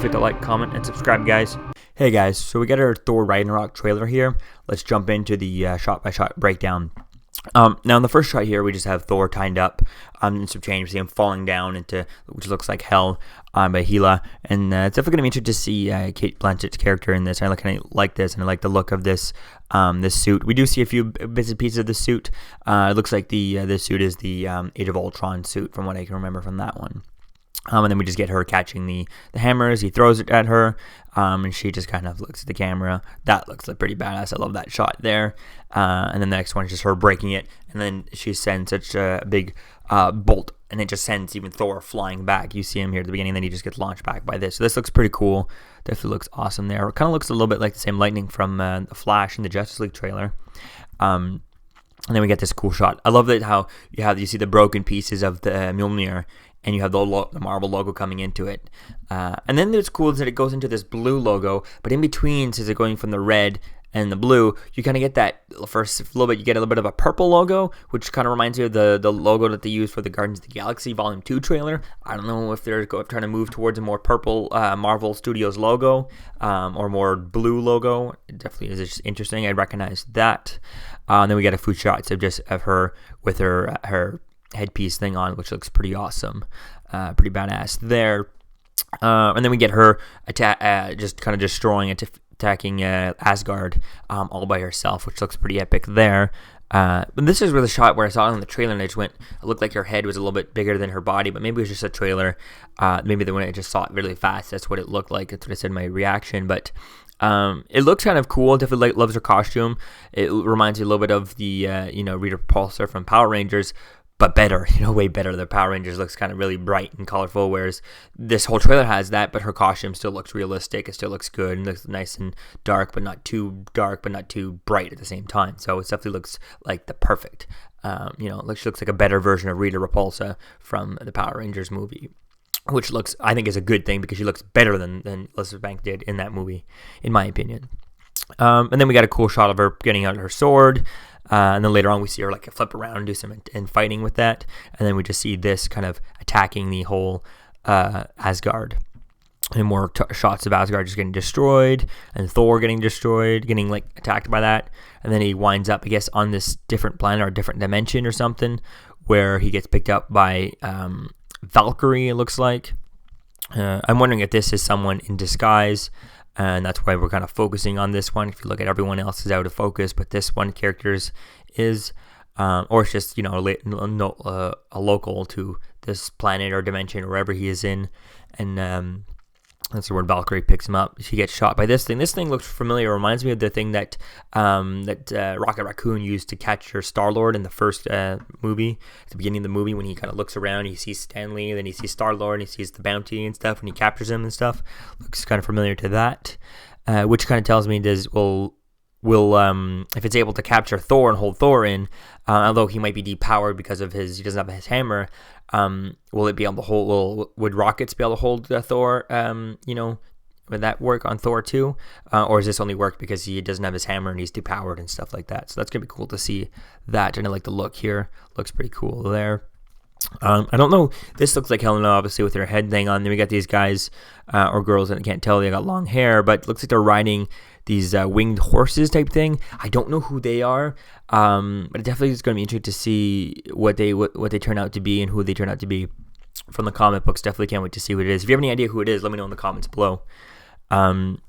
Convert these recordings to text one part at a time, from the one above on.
forget to like, comment, and subscribe, guys. Hey guys, so we got our Thor Ragnarok trailer here. Let's jump into the shot-by-shot breakdown. Now in the first shot here, we just have Thor tied up in some chains. We see him falling down into, which looks like hell, by Hela. And it's definitely going to be interesting to see Kate Blanchett's character in this. I kind of like this, and I like the look of this this suit. We do see a few bits and pieces of the suit. It looks like this suit is the Age of Ultron suit, from what I can remember from that one. And then we just get her catching the hammers. He throws it at her, and she just kind of looks at the camera. That looks like pretty badass. I love that shot there. And then the next one is just her breaking it, and then she sends such a big bolt, and it just sends even Thor flying back. You see him here at the beginning, and then he just gets launched back by this. So this looks pretty cool. Definitely looks awesome there. It kind of looks a little bit like the same lightning from the Flash in the Justice League trailer. And then we get this cool shot. I love that how you see the broken pieces of the Mjolnir, and you have the Marvel logo coming into it. And then it's cool that it goes into this blue logo, but in between, since it's going from the red and the blue, you kind of get that, first a little bit, you get a little bit of a purple logo, which kind of reminds you of the logo that they used for the Guardians of the Galaxy Volume 2 trailer. I don't know if they're trying to move towards a more purple Marvel Studios logo, or more blue logo. It definitely is just interesting. I recognize that. And then we get a few shots of her with her headpiece thing on, which looks pretty awesome, pretty badass there. And then we get her just kind of destroying it, attacking Asgard all by herself, which looks pretty epic there. But this is where the shot where I saw it in the trailer, and it looked like her head was a little bit bigger than her body, but maybe it was just a trailer. Maybe when I just saw it really fast, that's what it looked like. That's what I said in my reaction. But it looks kind of cool. Definitely loves her costume. It reminds me a little bit of the Rita Repulsor from Power Rangers, but better, way better. The Power Rangers looks kind of really bright and colorful, whereas this whole trailer has that, but her costume still looks realistic. It still looks good and looks nice and dark, but not too dark, but not too bright at the same time. So it definitely looks like the perfect, she looks like a better version of Rita Repulsa from the Power Rangers movie, which I think is a good thing, because she looks better than Elizabeth Banks did in that movie, in my opinion. And then we got a cool shot of her getting out her sword. And then later on we see her flip around and do some and fighting with that. And then we just see this kind of attacking the whole Asgard. And more shots of Asgard just getting destroyed, and Thor getting destroyed, getting attacked by that. And then he winds up, I guess, on this different planet or a different dimension or something, where he gets picked up by Valkyrie, it looks like. I'm wondering if this is someone in disguise, and that's why we're kind of focusing on this one. If you look at everyone else is out of focus, but this one character is, or it's just a local to this planet or dimension or wherever he is in, and that's where Valkyrie picks him up. She gets shot by this thing. This thing looks familiar. It reminds me of the thing that Rocket Raccoon used to capture Star-Lord in the first movie. At the beginning of the movie, when he kind of looks around, he sees Stanley, and then he sees Star-Lord, and he sees the bounty and stuff, and he captures him and stuff. Looks kind of familiar to that, which kind of tells me will if it's able to capture Thor and hold Thor in, although he might be depowered because of he doesn't have his hammer, will it be able to hold, would rockets be able to hold Thor, would that work on Thor too? Or does this only work because he doesn't have his hammer and he's depowered and stuff like that? So that's going to be cool to see that, and I like the look here. Looks pretty cool there. I don't know. This looks like Helena, obviously, with her head thing on. Then we got these guys or girls, and I can't tell. They got long hair, but it looks like they're riding these winged horses type thing. I don't know who they are, but it definitely is going to be interesting to see what they turn out to be and who they turn out to be from the comic books. Definitely can't wait to see what it is. If you have any idea who it is, let me know in the comments below. And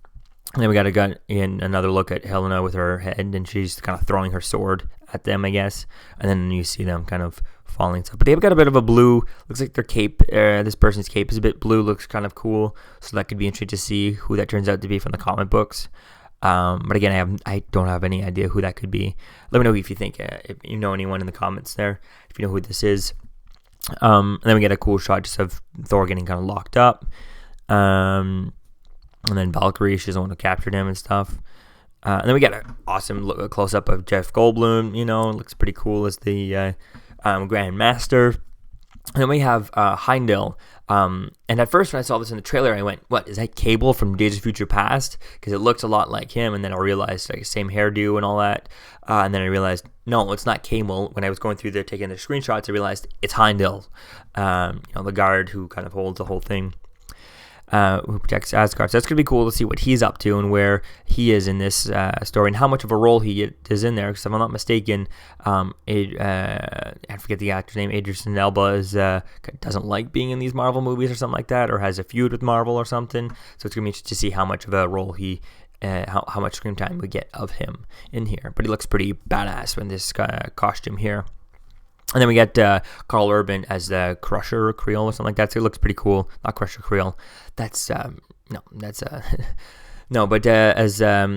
then we got another look at Helena with her head, and she's kind of throwing her sword at them, I guess. And then you see them kind of falling. But they've got a bit of a blue. Looks like their cape. This person's cape is a bit blue. Looks kind of cool. So that could be interesting to see who that turns out to be from the comic books. But again, I don't have any idea who that could be. Let me know if you think, if you know anyone in the comments there, if you know who this is. And then we get a cool shot just of Thor getting kind of locked up. And then Valkyrie, she's the one who captured him and stuff. And then we get an awesome close-up of Jeff Goldblum, looks pretty cool as the Grand Master. And then we have Heimdall. And at first when I saw this in the trailer, I went, what, is that Cable from Days of Future Past? Because it looks a lot like him. And then I realized, same hairdo and all that. And then I realized, no, it's not Cable. When I was going through there taking the screenshots, I realized it's Heimdall, the guard who kind of holds the whole thing. who protects Asgard. So that's going to be cool to see what he's up to and where he is in this story and how much of a role he is in there. Because if I'm not mistaken, I forget the actor's name, Idris Elba doesn't like being in these Marvel movies or something like that, or has a feud with Marvel or something. So it's going to be interesting to see how much of a role how much screen time we get of him in here. But he looks pretty badass in this costume here. And then we get Carl Urban as the Crusher Creel or something like that. So it looks pretty cool. Not Crusher Creel. That's no, but as I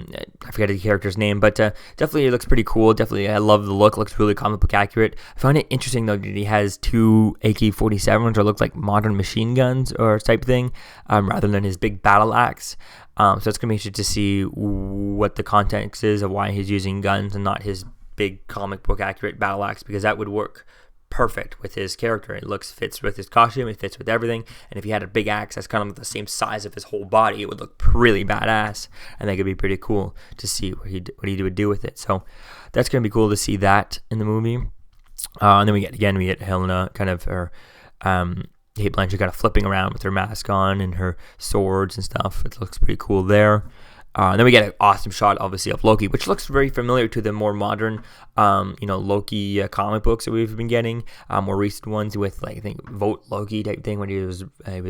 forget the character's name, but definitely it looks pretty cool. Definitely, I love the look. It looks really comic book accurate. I find it interesting though that he has two AK-47s or look like modern machine guns or type thing, rather than his big battle axe. So it's gonna be interesting to see what the context is of why he's using guns and not his big comic book accurate battle axe, because that would work perfect with his character. It fits with his costume, it fits with everything. And if he had a big axe that's kind of the same size of his whole body, it would look really badass, and that could be pretty cool to see what he would do with it. So that's gonna be cool to see that in the movie. And then we get Helena kind of Kate Blanchett kind of flipping around with her mask on and her swords and stuff. It looks pretty cool there. And then we get an awesome shot, obviously, of Loki, which looks very familiar to the more modern, Loki comic books that we've been getting. More recent ones with, like, I think, Vote Loki type thing when he was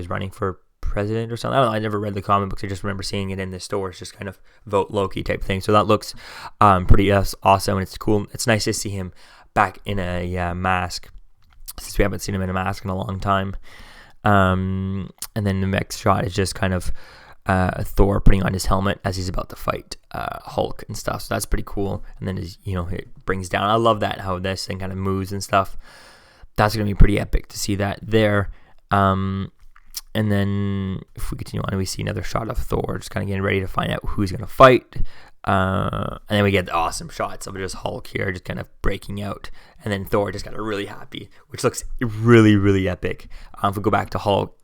running for president or something. I don't know. I never read the comic books. I just remember seeing it in the stores, just kind of Vote Loki type thing. So that looks pretty awesome, and it's cool. It's nice to see him back in a mask, since we haven't seen him in a mask in a long time. And then the next shot is just kind of Thor putting on his helmet as he's about to fight Hulk and stuff. So that's pretty cool. And then it brings down. I love that, how this thing kind of moves and stuff. That's gonna be pretty epic to see that there. And then if we continue on, we see another shot of Thor just kind of getting ready to find out who's gonna fight. And then we get the awesome shots of just Hulk here just kind of breaking out, and then Thor just got really happy, which looks really, really epic. If we go back to Hulk,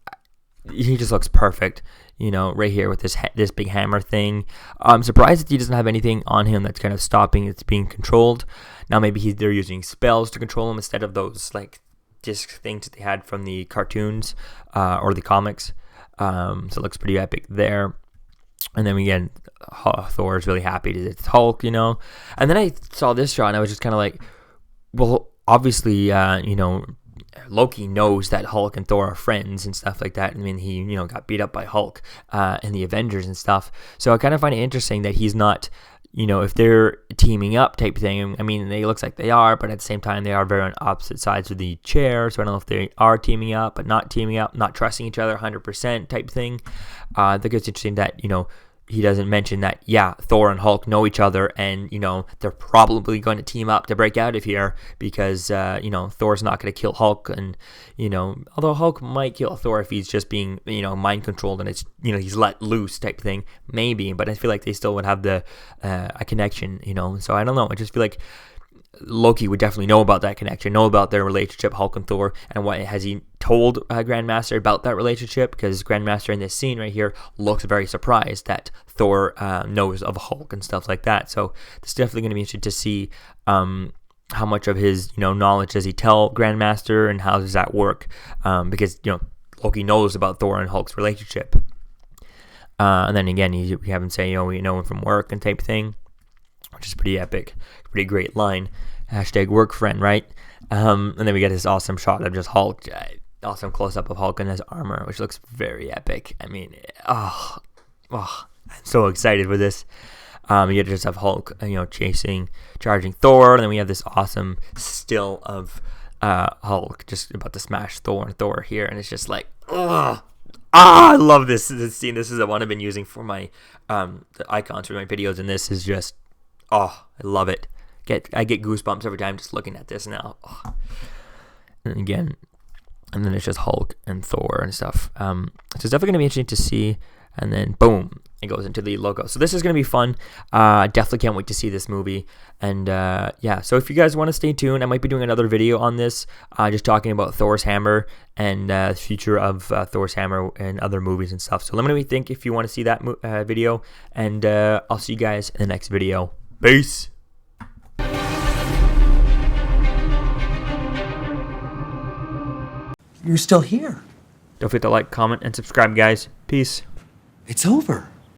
he just looks perfect, right here with this big hammer thing. I'm surprised that he doesn't have anything on him that's kind of stopping it's being controlled. Now maybe they're using spells to control him instead of those like disc things that they had from the cartoons or the comics. So it looks pretty epic there. And then again, Thor is really happy that it's Hulk, And then I saw this shot and I was just kind of like, well, obviously, Loki knows that Hulk and Thor are friends and stuff like that. I mean, he, got beat up by Hulk in the Avengers and stuff. So I kind of find it interesting that he's not, if they're teaming up type thing. I mean, it looks like they are, but at the same time, they are very on opposite sides of the chair. So I don't know if they are teaming up, but not teaming up, not trusting each other 100% type thing. I think it's interesting that, he doesn't mention that, Thor and Hulk know each other, and, they're probably going to team up to break out of here because, Thor's not going to kill Hulk. And, although Hulk might kill Thor if he's just being, mind controlled and it's, he's let loose type thing, maybe. But I feel like they still would have a connection, So I don't know. I just feel like Loki would definitely know about that connection, know about their relationship, Hulk and Thor, and what has he told Grandmaster about that relationship? Because Grandmaster in this scene right here looks very surprised that Thor knows of Hulk and stuff like that. So it's definitely going to be interesting to see how much of his knowledge does he tell Grandmaster, and how does that work? Because Loki knows about Thor and Hulk's relationship, and then again we have him say we know him from work and type thing, which is pretty epic, pretty great line. #work friend, right? And then we get this awesome shot of just Hulk, awesome close up of Hulk in his armor, which looks very epic. I mean, I'm so excited for this. You just have Hulk, charging Thor, and then we have this awesome still of Hulk just about to smash Thor here, and it's just like, I love this scene. This is the one I've been using for my the icons for my videos, and this is just, I love it. I get goosebumps every time just looking at this now. And then it's just Hulk and Thor and stuff. So it's definitely going to be interesting to see. And then boom, it goes into the logo. So this is going to be fun. Definitely can't wait to see this movie. And so if you guys want to stay tuned, I might be doing another video on this, just talking about Thor's hammer and the future of Thor's hammer and other movies and stuff. So let me know what you think if you want to see that video. And I'll see you guys in the next video. Peace. You're still here. Don't forget to like, comment, and subscribe, guys. Peace. It's over.